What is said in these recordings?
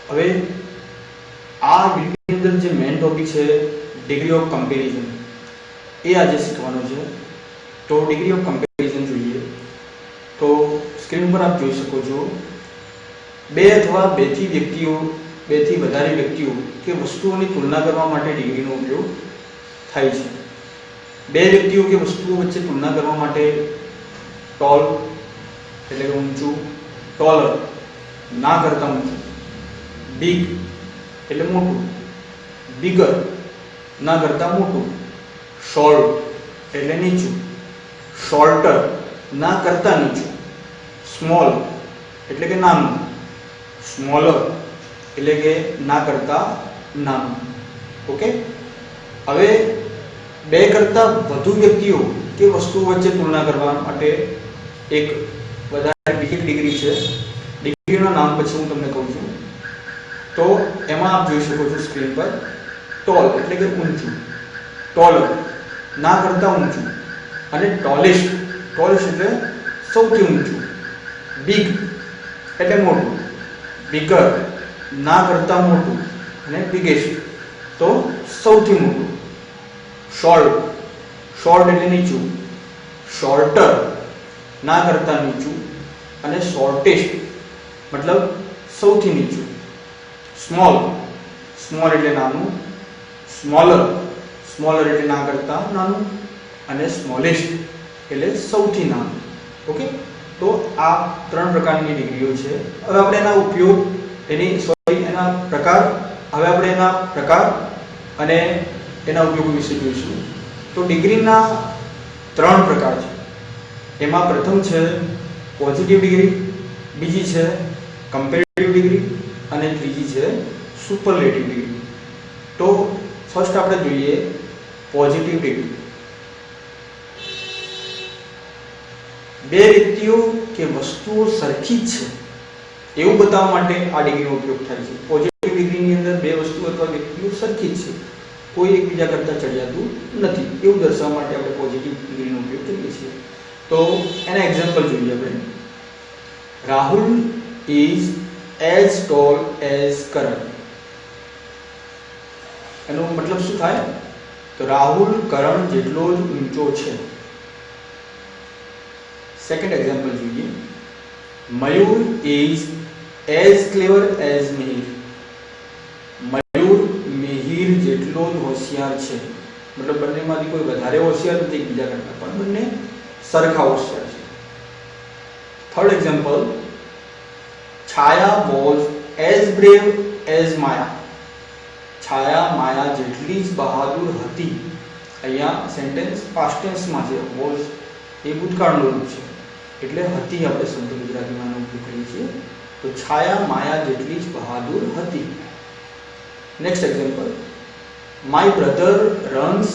હવે આ વિડિયોની અંદર જે મેઇન ટોપિક છે ડિગ્રી ઓફ કમ્પેરિઝન એ આજે શીખવાનો છે। તો ડિગ્રી ઓફ કમ્પેરિઝન જોઈએ તો સ્ક્રીન પર આપ જોઈ શકો છો બે અથવા બેથી વધારે વ્યક્તિઓ કે વસ્તુઓની તુલના કરવા માટે ડિગ્રીનો ઉપયોગ થાય છે। બે વ્યક્તિઓ કે વસ્તુઓ વચ્ચે તુલના કરવા માટે ટોલ એટલે કે ઊંચું, ટોલર ના કરતા ઊંચું, બિગ એટલે મોટું, બિગર ના કરતા મોટું, શોર્ટ એટલે નીચું, શોર્ટર ના કરતા નીચું, સ્મોલ એટલે કે નાનું, સ્મોલર એટલે કે ના કરતા નાનું। ઓકે, હવે બે કરતા વધુ વ્યક્તિઓ કે વસ્તુઓ વચ્ચે તુલના કરવા માટે એક વધારે બીજી ડિગ્રી છે। ડિગ્રીનું નામ પછી હું તમને કહું છું। તો એમાં આપ જોઈ શકો છો સ્ક્રીન પર ટોલ એટલે કે ઊંચું, ટોલર ના કરતા ઊંચું અને ટોલેસ્ટ એટલે સૌથી ઊંચું, બિગ એટલે મોટું, બિગર ના કરતા મોટું અને બિગેસ્ટ તો સૌથી મોટું, શોર્ટ એટલે નીચું, શોર્ટર ના કરતા નીચું અને શોર્ટેસ્ટ મતલબ સૌથી નીચું, સ્મોલ એટલે નાનું, સ્મોલર એટલે ના કરતા નાનું અને સ્મોલેસ્ટ એટલે સૌથી નાનું। ઓકે, તો આ ત્રણ પ્રકારની ડિગ્રીઓ છે। હવે આપણે એના ઉપયોગ એના પ્રકાર અને એના ઉપયોગ વિશે જોઈશું। તો ડિગ્રીના ત્રણ પ્રકાર છે। એમાં પ્રથમ છે પોઝિટિવ ડિગ્રી, બીજી છે કમ્પેરેટિવ ડિગ્રી અને ત્રીજી છે સુપરલેટિવ ડિગ્રી। તો ફર્સ્ટ આપણે જોઈએ પોઝિટિવ ડિગ્રી। બે વ્યક્તિઓ કે વસ્તુઓ સરખી જ છે એવું બતાવવા માટે આ ડિગ્રીનો ઉપયોગ થાય છે। પોઝિટિવ ડિગ્રીની અંદર બે વસ્તુ અથવા વ્યક્તિઓ સરખી જ છે, કોઈ એકબીજા કરતા ચડિયાતું નથી એવું દર્શાવવા માટે આપણે પોઝિટિવ ડિગ્રીનો ઉપયોગ કરીએ છીએ। તો એના એક્ઝામ્પલ જોઈએ આપણે। Rahul is as tall as Karan. એનો મતલબ શું થાય? તો રાહુલ કરણ જેટલો જ ઊંચો છે। સેકન્ડ એક્ઝામ્પલ જોઈએ। Mayur is as clever as Mihir. Mayur Mihir જેટલો જ હોશિયાર છે, મતલબ બંનેમાંથી કોઈ વધારે હોશિયાર નથી એકબીજા કરતા, પણ બંને સરખા હોશિયાર છે। Third example, Chhaya was as brave as Maya. Chhaya Maya જેટલી જ બહાદુર હતી। અહીંયા સેન્ટેન્સ પાસ્ટ ટેન્સમાં છે, વોઝ એ ભૂતકાળનું રૂપ છે એટલે હતી આપણે શબ્દ ગુજરાતીમાં ઉપયોગ કરીએ છીએ। તો છાયા માયા જેટલી જ બહાદુર હતી। Next example, my brother runs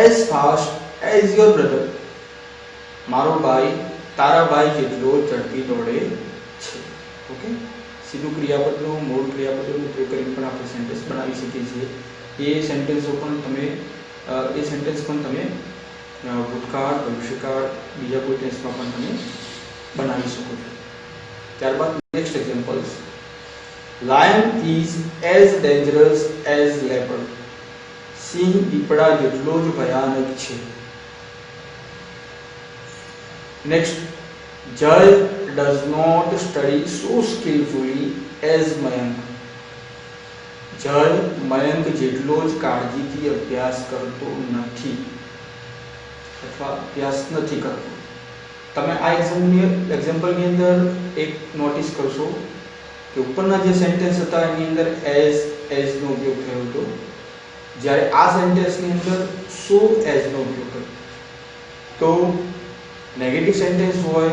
as fast as your brother. મારો ભાઈ તારા ભાઈ જેટલો ઝડપી દોડે છે। ઓકે, સીધું ક્રિયાપદનું મૂળ ક્રિયાપદનો ઉપયોગ કરીને પણ આપણે સેન્ટેન્સ બનાવી શકીએ છીએ। એ સેન્ટેન્સ પણ તમે ભૂતકાળ, ભવિષ્યકાળ, બીજા કોઈ ટેન્સમાં પણ તમે બનાવી શકો છો। ત્યારબાદ next examples, lion is as dangerous as leopard. સિંહ દીપડા જેટલો જ ભયાનક છે। Next, Jay does not study so skilfully as Mayank. Jay Mayank જેટલો જ કાળજીથી અભ્યાસ કરતો નથી અથવા અભ્યાસ નથી કરતો। તમે આ એક્ઝામ્પલની અંદર એક નોટિસ કરશો કે ઉપરના જે સેન્ટેન્સ હતા એની અંદર એઝ નો ઉપયોગ થયો હતો, જ્યારે આ સેન્ટેન્સની અંદર સો એઝ નો ઉપયોગ કર્યો। તો નેગેટિવ સેન્ટેન્સ હોય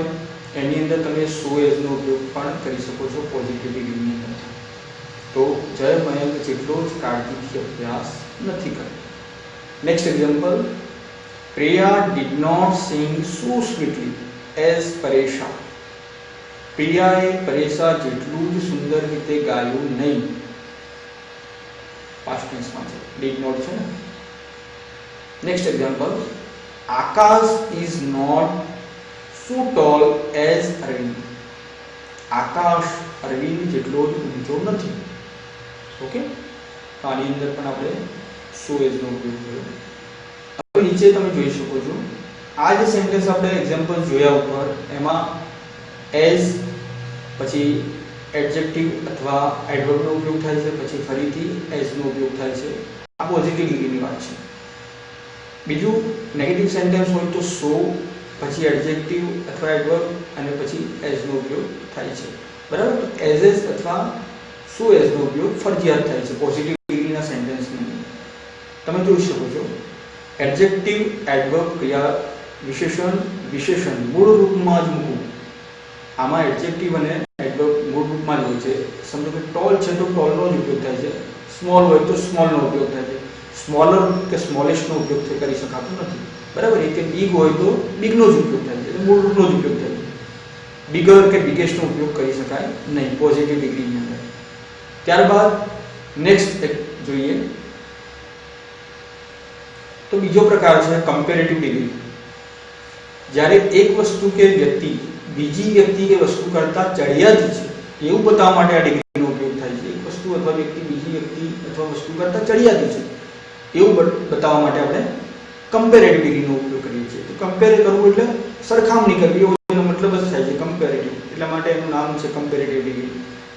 એની અંદર તમે સો એઝ નો ઉપયોગ પણ કરી શકો છો પોઝિટિવ ડિગ્રીની અંદર। તો જય મયંક જેટલો જ કાળજીથી અભ્યાસ નથી કરતો। Next example, Priya did not sing so sweetly as Paresha. પ્રિયાએ પરેશા જેટલું જ સુંદર રીતે ગાયું નહીં। પાસ્ટ ટેન્સમાં છે, ડીડ નોટ છે ને। Next example, Akash is not so tall as Arvind. Akash Arvind જેટલો જ ઊંચો નથી। ઓકે, તો આની અંદર પણ આપણે સો એઝનો ઉપયોગ કર્યો. હવે નીચે તમે જોઈ શકો છો આ જે સેન્ટેન્સ આપણે એક્ઝામ્પલ જોયા ઉપર એમાં એઝ પછી એડજેક્ટિવ અથવા એડવર્બનો ઉપયોગ થાય છે, પછી ફરીથી એઝનો ઉપયોગ થાય છે. આ પોઝિટિવ ડિગ્રીની વાત છે. બીજું નેગેટિવ સેન્ટેન્સ હોય તો સો પછી એડજેક્ટિવ અથવા એડવર્બ અને પછી એઝનો ઉપયોગ થાય છે. બરાબર, એઝ અથવા સો એઝનો ઉપયોગ ફરજિયાત થાય છે પોઝિટિવ ડિગ્રીના સેન્ટેન્સની. તમે જોઈ શકો છો એડજેક્ટિવ, એડવર્બ, ક્રિયા વિશેષણ, વિશેષણ મૂળ રૂપમાં જ મૂકવું. આમાં એડજેક્ટિવ અને એડવર્બ મૂળ રૂપમાં જ હોય છે. સમજો કે ટોલ છે તો ટોલનો જ ઉપયોગ થાય છે, સ્મોલ હોય તો સ્મોલનો ઉપયોગ થાય છે. સ્મોલર કે સ્મોલેસ્ટનો ઉપયોગ કરી શકાતો નથી. બરાબર, એ કે બિગ હોય તો બિગનો જ ઉપયોગ થાય છે, એટલે મૂળ રૂપનો જ ઉપયોગ થાય છે. બિગર કે બિગેસ્ટનો ઉપયોગ કરી શકાય નહીં પોઝિટિવ ડિગ્રીની અંદર. ત્યારબાદ નેક્સ્ટ એક જોઈએ તો બીજો પ્રકાર છે કમ્પેરેટિવ ડિગ્રી. જ્યારે એક વસ્તુ કે વ્યક્તિ બીજી વ્યક્તિ કે વસ્તુ કરતાં ચડિયાતી છે એવું બતાવવા માટે આ ડિગ્રીનો ઉપયોગ થાય છે. એક વસ્તુ અથવા વ્યક્તિ બીજી વ્યક્તિ અથવા વસ્તુ કરતાં ચડિયાતી છે એવું બતાવવા માટે આપણે કમ્પેરેટિવ ડિગ્રીનો ઉપયોગ કરીએ છીએ. તો કમ્પેર કરવું એટલે સરખામણી કરવી, એનો મતલબ જ થાય છે કમ્પેરેટિવ. એટલા માટે એનું નામ છે કમ્પેરેટિવ ડિગ્રી.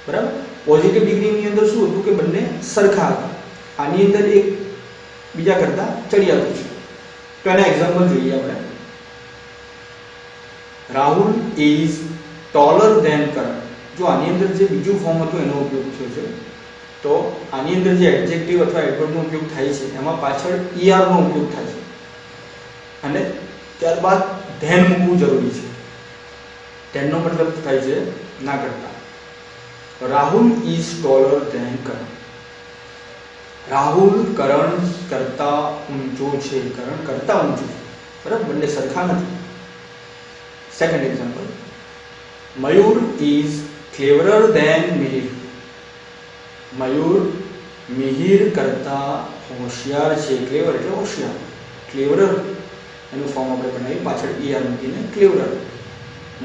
બરાબર, પોઝિટિવ ડિગ્રીની અંદર શું હતું કે બંને સરખા હતા. આની અંદર એક બીજા કરતાં ચડિયાતું છે. તો એના એક્ઝામ્પલ જોઈએ આપણે. રાહુલ ઇઝ ટોલર ધેન કરણ. જો આની અંદર જે બીજું ફોર્મ હતું એનો ઉપયોગ થયો છે, તો આની અંદર જે એડજેક્ટિવ અથવા એડવર્બનો ઉપયોગ થાય છે એમાં પાછળ નો ઉપયોગ થાય છે અને ત્યારબાદ ધેન મૂકવું જરૂરી છે. ધેનનો મતલબ થાય છે ના કરતા. રાહુલ ઇઝ ટોલર ધેન કરણ. રાહુલ કરણ કરતા ઊંચો છે, કરણ કરતા ઊંચો છે. બરાબર, બંને સરખા નથી. Second example, Mayur is cleverer than Mihir. Mayur Mihir કરતા હોશિયાર છે. ક્લેવર એટલે હોશિયાર, ક્લેવરર એનું ફોર્મ આપણે બનાવી પાછળ મૂકીને cleverer.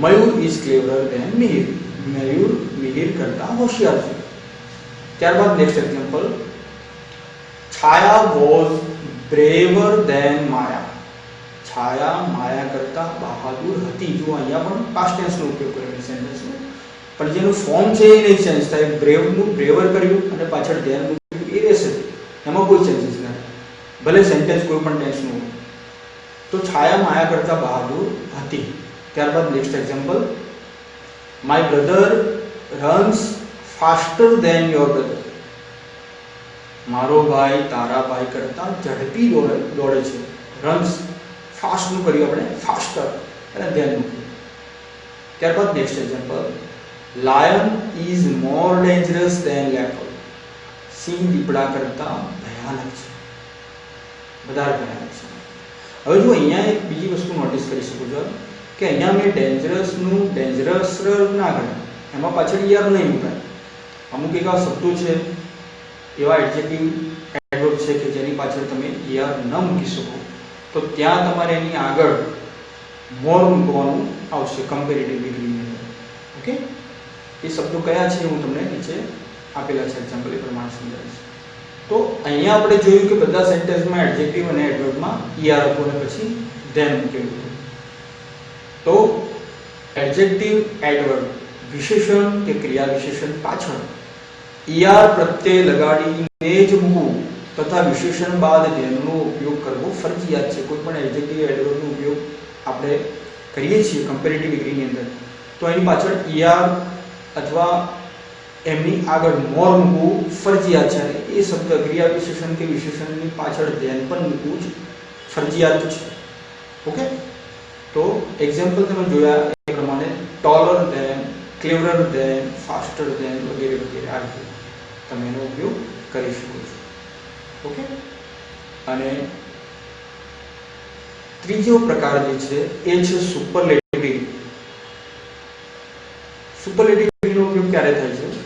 Mayur is cleverer than Mihir. Mayur Mihir કરતા હોશિયાર છે. ત્યારબાદ next example, Chhaya was braver than Maya. Chhaya Maya કરતા બહાદુર હતી. જો અહીંયા પણ પાસ્ટ ટેન્સનો ઉપયોગ કર્યો છે સેન્ટેન્સનો, પણ જેનું ફોર્મ છે એ નહીં ચેન્જ થાય. બ્રેવનું બ્રેવર કર્યું અને પાછળ ધેન મૂક્યું એ રહેશે, એમાં કોઈ ચેન્જીસ નથી, ભલે સેન્ટેન્સ કોઈ પણ ટેન્સનું હોય. તો છાયા માયા કરતા બહાદુર હતી. ત્યારબાદ next example, my brother runs faster than your brother. મારો ભાઈ તારા ભાઈ કરતા ઝડપી દોડે છે. રન્સ ફાસ્ટનું કર્યું આપણે ફાસ્ટર અને ધેન મૂક્યું. ત્યારબાદ next example, lion is more dangerous than leopard. સિંહ દીપડા કરતા ભયાનક છે, વધારે ભયાનક છે. હવે જો અહીંયા એક બીજી વસ્તુ નોટિસ કરી શકો છો કે અહીંયા મેં ડેન્જરસનું ડેન્જરસ ના કર્યું, એમાં પાછળ નહીં મુકાય. અમુક એવા શબ્દો છે, એવા એડજેક્ટિવ એડવર્બ છે કે જેની પાછળ તમે ન મૂકી શકો, તો ત્યાં તમારે એની આગળ મોર મૂકવાનું આવશે કમ્પેરેટિવ ડિગ્રીની અંદર. ઓકે, એ શબ્દો કયા છે હું તમને નીચે આપેલા છે એક્ઝામ્પલ એ પ્રમાણે સમજાવીશ. તો અહીંયા આપણે જોયું કે બધા સેન્ટેન્સમાં એડજેક્ટિવ અને એડવર્બમાં હતું અને પછી ધેન મૂકેલું હતું. તો એડજેક્ટિવ, એડવર્બ, વિશેષણ કે ક્રિયા વિશેષણ પાછળ પ્રત્યય લગાડીને જ મૂકવું તથા વિશેષણ બાદ ધેનનો ઉપયોગ કરવો ફરજિયાત છે. કોઈ પણ એડજેક્ટિવ, એડવર્બનો ઉપયોગ આપણે કરીએ છીએ કમ્પેરેટિવ ડિગ્રીની અંદર, તો એની પાછળ અથવા એમની આગળ મોર મૂકવું ફરજિયાત છે. અને એ શબ્દ ક્રિયા વિશેષણ કે વિશેષણની પાછળ ધ્યાન પણ મૂકવું જ ફરજિયાત છે. ઓકે, તો એક્ઝામ્પલ તમે જોયા એ પ્રમાણે taller than, cleverer than, faster than વગેરે વગેરે આ રીતે તમે એનો ઉપયોગ કરી શકો છો. ઓકે, અને ત્રીજો પ્રકાર જે છે એ છે સુપરલેટિવ. સુપરલેટિવ ડિગ્રીનો ઉપયોગ ક્યારે થાય છે?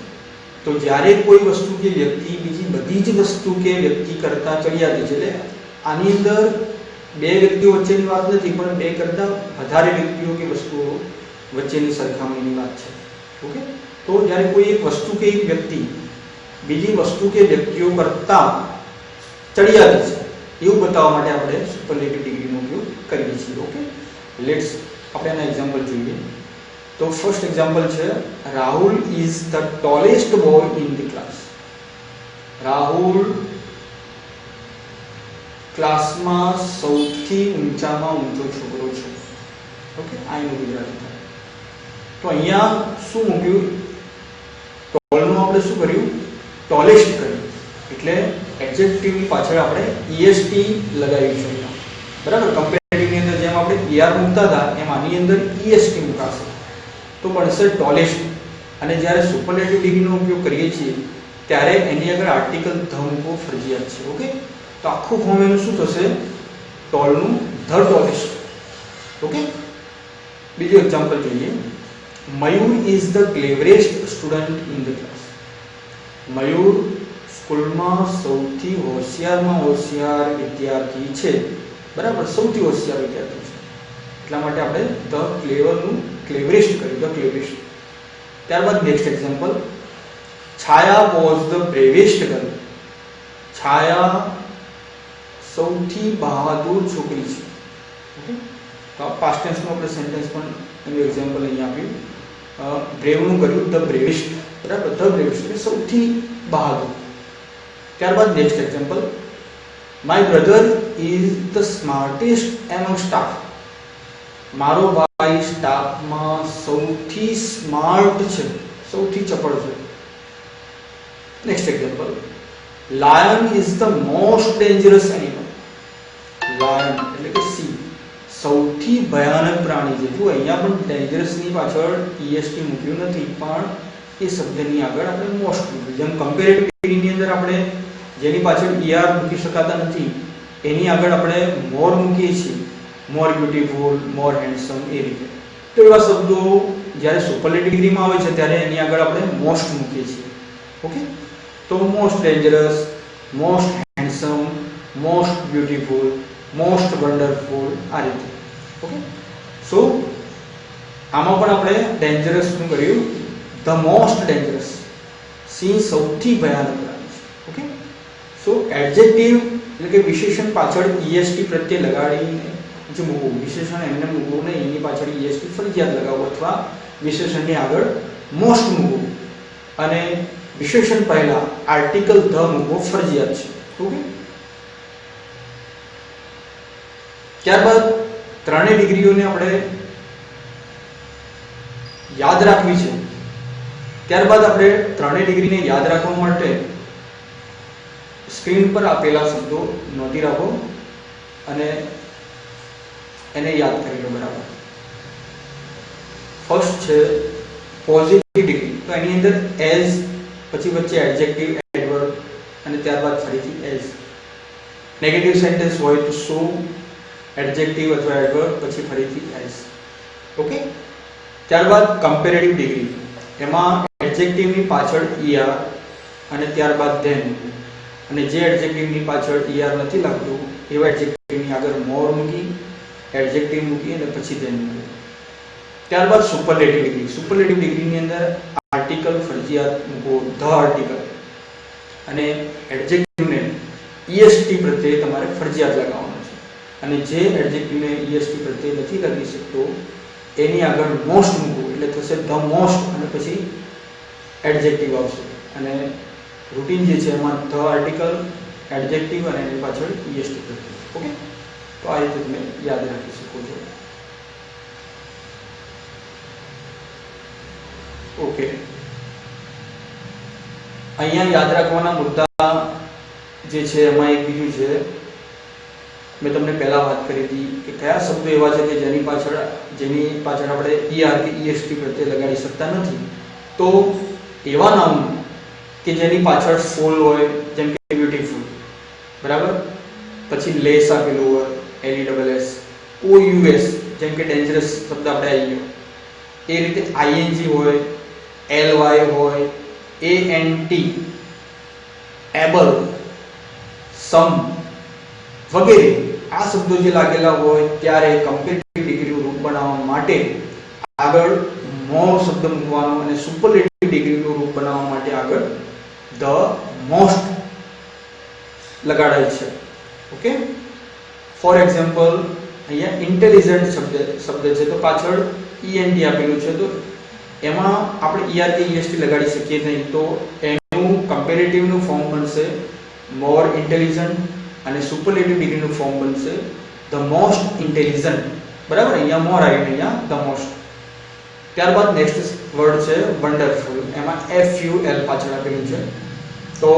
તો જ્યારે કોઈ વસ્તુ કે વ્યક્તિ બીજી બધી જ વસ્તુ કે વ્યક્તિ કરતા ચડિયાતી છે. એટલે આની અંદર બે વ્યક્તિઓ વચ્ચેની વાત નથી, પણ બે કરતા વધારે વ્યક્તિઓ કે વસ્તુઓ વચ્ચેની સરખામણીની વાત છે. ઓકે, તો જ્યારે કોઈ એક વસ્તુ કે એક વ્યક્તિ બીજી વસ્તુ કે વ્યક્તિઓ કરતા ચડિયાતી છે એવું બતાવવા માટે આપણે સુપરલેટિવ ડિગ્રીનો ઉપયોગ કરીએ છીએ. ઓકે, લેટ્સ આપણે એના એક્ઝામ્પલ જોઈએ. તો ફર્સ્ટ એક્ઝામ્પલ છે Rahul is the tallest boy in the class. Rahul ક્લાસમાં સૌથી ઊંચામાં ઊંચો છોકરો છે. ઓકે, આ એનું ગુજરાતી થાય. તો અહીંયા શું મૂક્યું? ટોલનું આપણે શું કર્યું? ટોલેસ્ટ કર્યું. એટલે એડજેક્ટિવની પાછળ આપણે est લગાવ્યું છે અહીંયા. બરાબર, કમ્પેરેટિવની અંદર જેમ આપણે er મૂકતા હતા એમ આની અંદર est મૂકાશે તો બનશે ટોલેસ્ટ. અને જ્યારે સુપરલેટિવ ડિગ્રીનો ઉપયોગ કરીએ છીએ ત્યારે એની આગળ આર્ટિકલ ધ મૂકવો ફરજિયાત છે. ઓકે, તો આખું ફોર્મ એનું શું થશે? ટોલનું ધ ટોલેસ્ટ. ઓકે, બીજું એક્ઝામ્પલ જોઈએ. Mayur is the cleverest student in the class. Mayur સ્કૂલમાં સૌથી હોશિયારમાં હોશિયાર વિદ્યાર્થી છે. બરાબર, સૌથી હોશિયાર વિદ્યાર્થી છે એટલા માટે આપણે ધ ક્લેવરનું ક્લેવરેસ્ટ કર્યું, ધ ક્લેવરેસ્ટ. ત્યારબાદ next example. Chhaya was the bravest girl. Chhaya સૌથી બહાદુર છોકરી છે. ઓકે, તો આ પાસ્ટ ટેન્સનું આપણે સેન્ટેન્સ પણ એનું એક્ઝામ્પલ અહીંયા આપ્યું. બ્રેવનું કર્યું ધ બ્રેવેસ્ટ. બરાબર, ધ બ્રેવેસ્ટ એટલે સૌથી બહાદુર. ત્યારબાદ next example. My brother is the smartest among staff. મારો ભાઈ સ્ટાફમાં સૌથી સ્માર્ટ છે, સૌથી ચપળ છે. Next example. Lion is the most dangerous animal. Lion એટલે કે સિંહ સૌથી ભયાનક પ્રાણી છે. જો અહીંયા પણ ડેન્જરસની પાછળ est મૂક્યું નથી પણ એ શબ્દની આગળ આપણે મોસ્ટ મૂક્યું. જેમ કમ્પેરેટિવ ડિગ્રીની અંદર આપણે જેની પાછળ er મૂકી શકાતા નથી એની આગળ આપણે મોર મૂકીએ છીએ, મોર બ્યુટીફુલ, મોર હેન્ડસમ, એ રીતે. તો એવા શબ્દો જ્યારે સુપરલેટિવ ડિગ્રીમાં આવે છે ત્યારે એની આગળ આપણે મોસ્ટ મૂકીએ છીએ. ઓકે, તો most dangerous, most handsome, most beautiful, most wonderful, આ રીતે. ઓકે, સો આમાં પણ આપણે ડેન્જરસનું કર્યું ધ મોસ્ટ ડેન્જરસ. સિંહ સૌથી ભયાનક પ્રાણી છે. ઓકે, સો એડજેક્ટિવ એટલે કે વિશેષણ પાછળ est પ્રત્યે લગાડીને જે મૂકવું, વિશેષણ એમને મૂકવું નહીં, એની પાછળ est ફરજિયાત લગાવવું અથવા વિશેષણની આગળ મોસ્ટ મૂકવું અને વિશેષણ પહેલા આર્ટિકલ ધ મૂકવો ફરજિયાત છે. ઓકે, ત્યારબાદ ત્રણેય ડિગ્રીઓને આપણે યાદ રાખવી છે. ત્યારબાદ આપણે ત્રણેય ડિગ્રીને યાદ રાખવા માટે સ્ક્રીન પર આપેલા શબ્દો નોંધી રાખો અને એને યાદ કરી લો. બરાબર, ફર્સ્ટ છે પોઝિટિવ ડિગ્રી. તો એની અંદર એઝ, પછી વચ્ચે એડજેક્ટિવ, એડવર્બ અને ત્યારબાદ ફરીથી એઝ. નેગેટિવ સેન્ટેન્સ હોય તો સો, એડજેક્ટિવ અથવા એડવર્બ, પછી ફરીથી એઝ. ઓકે, ત્યારબાદ કમ્પેરેટિવ ડિગ્રી. એમાં એડજેક્ટિવની પાછળ er અને ત્યારબાદ ધેન, અને જે એડજેક્ટિવની પાછળ er નથી લાગતું એવા એડજેક્ટિવની આગળ મોર મૂકી, એડજેક્ટિવ મૂકી અને પછી ધેન મૂકી. ત્યારબાદ સુપરલેટિવ ડિગ્રી. સુપરલેટિવ ડિગ્રીની અંદર આર્ટિકલ ફરજિયાત મૂકો, ધ આર્ટિકલ, અને એડજેક્ટિવને est પ્રત્યે તમારે ફરજિયાત લગાવવાનો છે. અને જે એડજેક્ટિવને est પ્રત્યે નથી લગી શકતો એની આગળ મોસ્ટ મૂકવું એટલે થશે ધ મોસ્ટ અને પછી એડજેક્ટિવ આવશે. અને રૂટીન જે છે એમાં ધ આર્ટિકલ, એડજેક્ટિવ અને એની પાછળ est પ્રત્યય. ઓકે, તો આ રીતે તમે યાદ રાખી શકો છો. ઓકે, અહીંયા યાદ રાખવાના મુદ્દા જે છે એમાં એક બીજું છે. મેં તમને પહેલા વાત કરી હતી કે કયા શબ્દો એવા છે કે જેની પાછળ આપણે er કે est પ્રત્યય લગાડી શકતા નથી. તો એવા નામ કે જેની પાછળ ફૂલ હોય, જેમ કે બ્યુટીફુલ. બરાબર, પછી લેસ આપેલું હોય, LESS, OUS જેમ કે ડેન્જરસ શબ્દ આપણે આવી ગયો. એ રીતે ING હોય, LY હોય, ANT, એબલ, સમ વગેરે આ શબ્દો જે લાગેલા હોય ત્યારે કમ્પેરેટિવ ડિગ્રીનું રૂપ બનાવવા માટે આગળ મોર શબ્દ મૂકવાનો અને સુપરલેટિવ ડિગ્રીનું રૂપ બનાવવા માટે આગળ ધ મોસ્ટ લગાડેલ છે. ઓકે, ફોર એક્ઝામ્પલ અહીંયા ઇન્ટેલિજન્ટ શબ્દ છે તો પાછળ ENT આપેલું છે, તો એમાં આપણે ER કે EST લગાડી શકીએ નહીં, તો એનું કમ્પેરેટિવનું ફોર્મ બનશે મોર ઇન્ટેલિજન્ટ અને સુપરલેટિવ ડિગ્રીનું ફોર્મ બનશે ધ મોસ્ટ ઇન્ટેલિજન્ટ. બરાબર, અહીંયા મોર આવ્યું, અહીંયા ધ મોસ્ટ. ત્યારબાદ નેક્સ્ટ વર્ડ છે વન્ડરફુલ, એમાં FUL પાછળ આપેલું છે, તો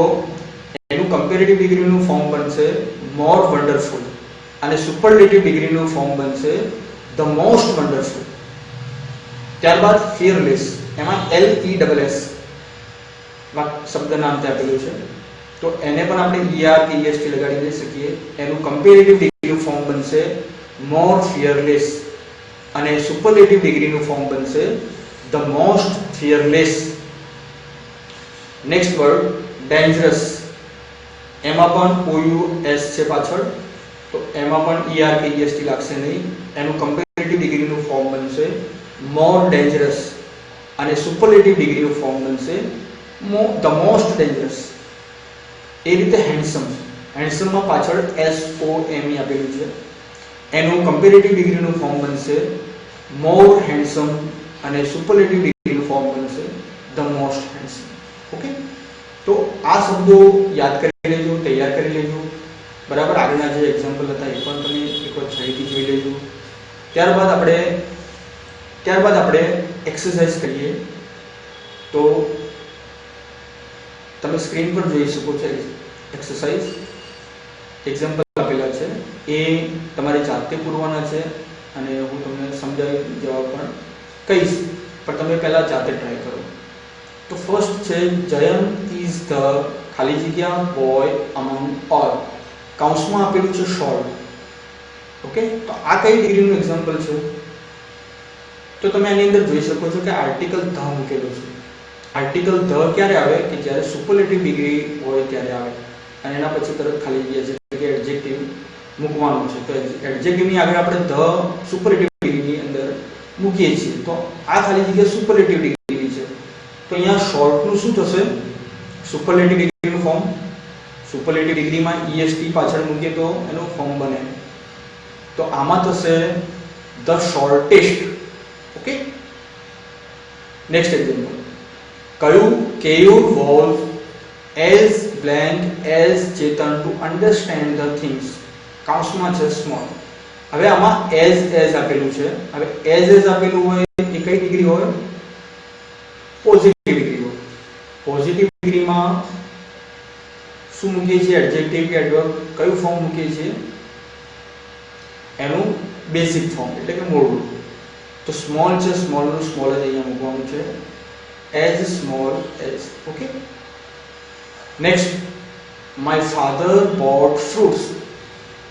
એનું કમ્પેરેટિવ ડિગ્રીનું ફોર્મ બનશે મોર વન્ડરફુલ અને સુપરલેટિવ ડિગ્રીનું ફોર્મ બનશે ધ મોસ્ટ વન્ડરફુલ. ત્યારબાદ ફિયરલેસ, એમાં LESS શબ્દ નામ ત્યાં આપેલું છે, તો એને પણ આપણે ER કે EST લગાડી દઈ શકીએ. એનું કમ્પેરેટિવ ડિગ્રીનું ફોર્મ બનશે મોર ફિયરલેસ અને સુપરલેટિવ ડિગ્રીનું ફોર્મ બનશે the most fearless. Next word dangerous, એમાં પણ OUS છે પાછળ, તો એમાં પણ ER કે EST લાગશે નહીં. એનું કમ્પેરેટિવ ડિગ્રીનું ફોર્મ બનશે મોર ડેન્જરસ અને સુપરલેટિવ ડિગ્રીનું ફોર્મ બનશે ધ મોસ્ટ ડેન્જરસ. એ રીતે હેન્ડસમ, હેન્ડસમમાં પાછળ SOME આપેલું છે, એનું કમ્પેરેટિવ ડિગ્રીનું ફોર્મ બનશે મોર હેન્ડસમ અને સુપરલેટિવ ડિગ્રીનું ફોર્મ બનશે ધ મોસ્ટ હેન્ડસમ. ઓકે, તો આ શબ્દો યાદ કરી લેજો, તૈયાર કરી લેજો. બરાબર, આગળના જે એક્ઝામ્પલ હતા એ પણ તમે એકવાર ફરીથી જોઈ લેજો. ત્યારબાદ આપણે એક્સરસાઇઝ કરીએ. તો તમે સ્ક્રીન પર જોઈ શકો છો એક્સરસાઇઝ, એક્ઝામ્પલ આપેલા છે, એ તમારે જાતે પૂરવાના છે અને હું તમને સમજાવી જવાબ પણ કહીશ, પણ તમે પહેલા જાતે ટ્રાય કરો. તો ફર્સ્ટ છે જયંત ઇઝ ધ ખાલી જગ્યા બોય અમંગ ઓલ, કૌંસમાં આપેલું છે શોર્ટ. ઓકે, તો આ કઈ ડિગ્રીનું એક્ઝામ્પલ છે? તો તમે આની અંદર જોઈ શકો છો કે આર્ટિકલ ધ મૂકેલું છે. આર્ટિકલ ધ ક્યારે આવે કે જ્યારે સુપરલેટિવ ડિગ્રી હોય ત્યારે આવે, અને એના પછી તરત ખાલી જગ્યા છે કે એડજેક્ટિવ મૂકવાનું છે. તો એડજેક્ટિવની આગળ આપણે ધ સુપરલેટિવ ડિગ્રીની અંદર મૂકીએ છીએ, તો આ ખાલી જગ્યા સુપરલેટિવ ડિગ્રી છે. તો અહીંયા શોર્ટનું શું થશે? સુપરલેટિવ ડિગ્રીનું ફોર્મ. સુપરલેટિવ ડિગ્રીમાં EST પાછળ મૂકીએ તો એનું ફોર્મ બને, તો આમાં થશે the shortest. Okay, next example, કયું Keyur was as blank as Chetan to understand the things, કૌંસમાં છે સ્મોલ. હવે આમાં એઝ આપેલું છે. હવે એઝ આપેલું હોય એ કઈ ડિગ્રી હોય? પોઝિટિવ ડિગ્રી હોય. પોઝિટિવ ડિગ્રીમાં શું મૂકીએ છીએ? એડજેક્ટિવ કે એડવર્બ, કયું ફોર્મ મૂકીએ છીએ? એનું બેસિક ફોર્મ એટલે કે મૂળભૂત. તો સ્મોલ છે, સ્મોલનું સ્મોલ જ અહીંયા મૂકવાનું છે, as small as. Okay, next, my father bought fruits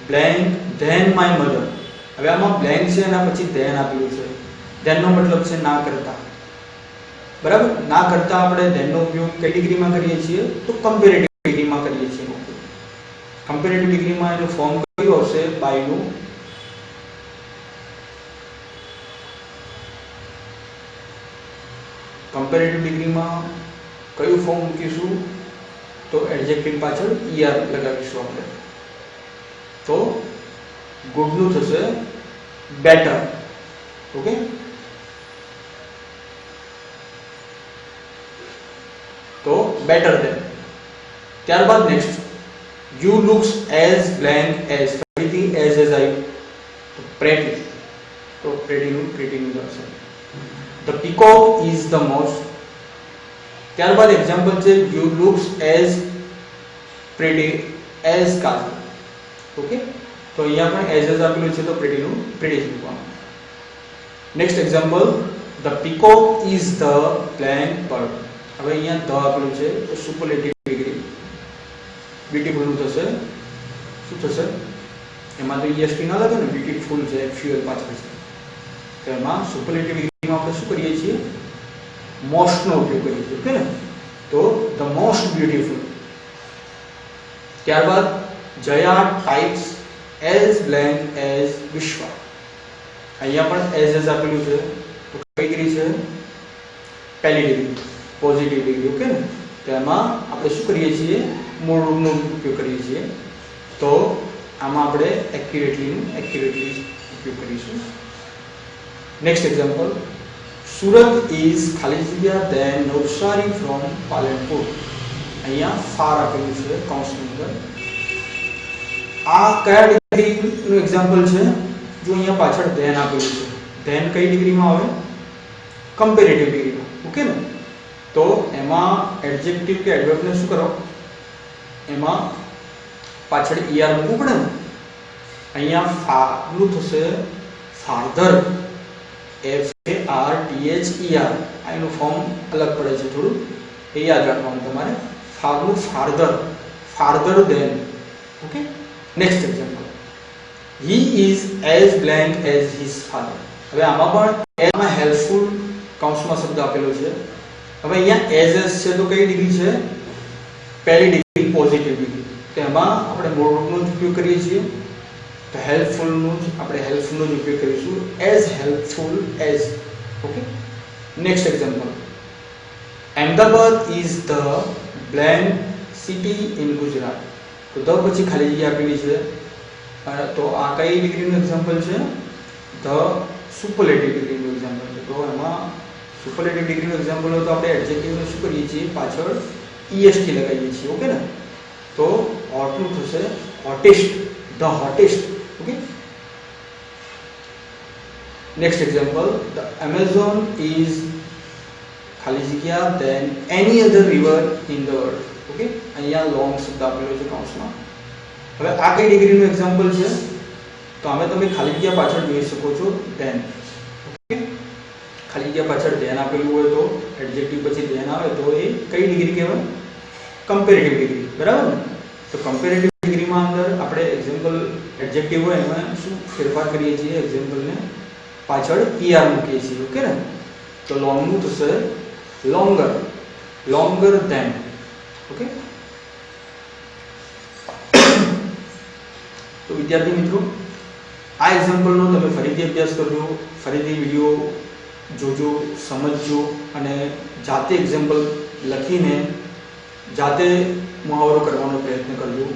blank than my mother. હવે આમાં બ્લેન્ક છે, એના પછી ધેન આપેલું છે. ધેનનો મતલબ છે ના કરતા. બરાબર, ના કરતા આપણે ધેનનો ઉપયોગ કઈ ડિગ્રીમાં કરીએ છીએ? તો કમ્પેરેટિવ ડિગ્રીમાં કરીએ છીએ. કમ્પેરેટિવ ડિગ્રીમાં એનું ફોર્મ કયું આવશે? બાયનું. કમ્પેરેટિવ ડિગ્રીમાં કયું ફોર્મ મૂકીશું? તો એડજેક્ટિવ પાછળ ER લગાવીશું આપણે. તો ગુડનું થશે બેટર. ઓકે, તો બેટર ધેન. ત્યારબાદ next, you looks as blank as, ફરીથી એઝ આવ્યું, તો પ્રેટી. તો પ્રેટીનું થશે the peacock is the most. ત્યારબાદ એક્ઝામ્પલ છે you looks as pretty as Kajal. Okay, તો અહીંયા પણ એઝ આપેલું છે, તો પ્રેટી મૂકવાનું. Next example, the peacock is the blank bird. હવે અહીંયા ધ આપેલું છે, તો સુપરલેટિવ ડિગ્રી બ્યુટીફુલ નું થશે. શું થશે? એમાં તો EST ના લાગે ને, બ્યુટીફુલ છે, FUL પાછળ છે, તો એમાં સુપરલેટિવ ડિગ્રીમાં આપણે શું કરીએ છીએ? મોસ્ટનો ઉપયોગ કરીએ છીએ. ઓકે ને, તો ધ મોસ્ટ બ્યુટીફુલ. ત્યારબાદ જયા ટાઈપ્સ એઝ બ્લેન્ક એઝ વિશ્વા. અહીંયા પણ એઝ આપેલું છે, તો કઈ ડિગ્રી છે? પહેલી ડિગ્રી, પોઝિટિવ ડિગ્રી. ઓકે ને, તો એમાં આપણે શું કરીએ છીએ, મૂળ રૂપનો ઉપયોગ કરીએ છીએ. તો આમાં આપણે એક્યુરેટલી ઉપયોગ કરીશું. નેક્સ્ટ એક્ઝામ્પલ, સુરત ઇઝ ખાલી જગ્યા દેન નવસારી ફ્રોમ પાલનપુર. અહીંયા ફાર આપેલું છે કૌંસની અંદર. આ કયા ડિગ્રીનું એક્ઝામ્પલ છે? જો અહીંયા પાછળ ધેન આપેલું છે, ધેન કઈ ડિગ્રીમાં આવે? કમ્પેરેટિવ ડિગ્રીમાં. ઓકે ને? તો એમાં એડજેક્ટિવ કે એડવર્બને શું કરો, એમાં પાછળ er મૂકવું પડે ને. અહીંયા ફારનું થશે ફાધર, FARTHER. આ એનું ફોર્મ અલગ પડે છે થોડું, એ યાદ રાખવાનું તમારે. ફારનું farther than. Okay. Next example, he is as blank as his father. હવે આમાં પણ એમાં હેલ્પફુલ કૌંસમાં શબ્દ આપેલો છે. હવે અહીંયા એઝ છે તો કઈ ડિગ્રી છે? પહેલી ડિગ્રી, પોઝિટિવ ડિગ્રી. તો એમાં આપણે મૂળ રૂપનો જ ઉપયોગ કરીએ છીએ. તો હેલ્પફુલનો જ ઉપયોગ કરીશું, as helpful as. Okay. Next example, Ahmedabad is the blank city in Gujarat. તો ધ પછી ખાલી જગ્યા આપેલી છે. તો આ કઈ ડિગ્રીનું એક્ઝામ્પલ છે? ધ સુપરલેટિવ ડિગ્રીનું એક્ઝામ્પલ છે. તો એમાં સુપરલેટિવ ડિગ્રીનું એક્ઝામ્પલ હોય તો આપણે એડજેક્ટિવને શું કરીએ છીએ, પાછળ EST લગાવીએ છીએ. ઓકે ને? તો હોટનું થશે hottest, the hottest. Okay. Next example, the Amazon is ખાલી જગ્યા than any other river in the world. Okay. અહીંયા લોંગ શબ્દ આપેલો છે કૌંસમાં. હવે આ કઈ ડિગ્રીનું એક્ઝામ્પલ છે? તો આમે તમે ખાલી જગ્યા પાછળ જોઈ શકો છો ધેન. ઓકે. ખાલી જગ્યા પાછળ ધેન આપેલું હોય તો એડજેક્ટિવ પછી ધેન આવે તો એ કઈ ડિગ્રી કહેવાય? Comparative degree. બરાબર ને? તો કમ્પેરેટિવ ડિગ્રીમાં અંદર આપણે એક્ઝામ્પલ એડજેક્ટિવ હોય એમાં શું ફેરફાર કરીએ છીએ? એક્ઝામ્પલને પાછળ er મૂકીએ છીએ. ઓકે ને? તો લોંગનું થશે લોંગર ધેન. ઓકે. તો વિદ્યાર્થી મિત્રો, આ એક્ઝામ્પલનો તમે ફરીથી અભ્યાસ કરજો, ફરીથી વિડીયો જોજો, સમજજો અને જાતે એક્ઝામ્પલ લખીને જાતે મુહાવરો કરવાનો પ્રયત્ન કરજો.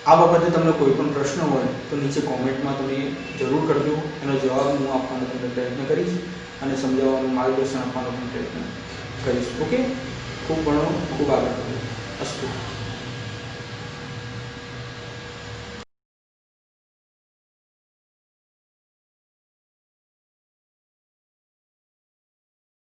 આ બાબતે તમને કોઈ પણ પ્રશ્ન હોય તો નીચે કોમેન્ટમાં તમે જરૂર કરજો. એનો જવાબ હું આપવાનો તમને પ્રયત્ન કરીશ અને સમજાવવાનું માર્ગદર્શન આપવાનો પણ પ્રયત્ન કરીશ. ઓકે. ખૂબ ઘણો ખૂબ આભાર. અસ્તુ.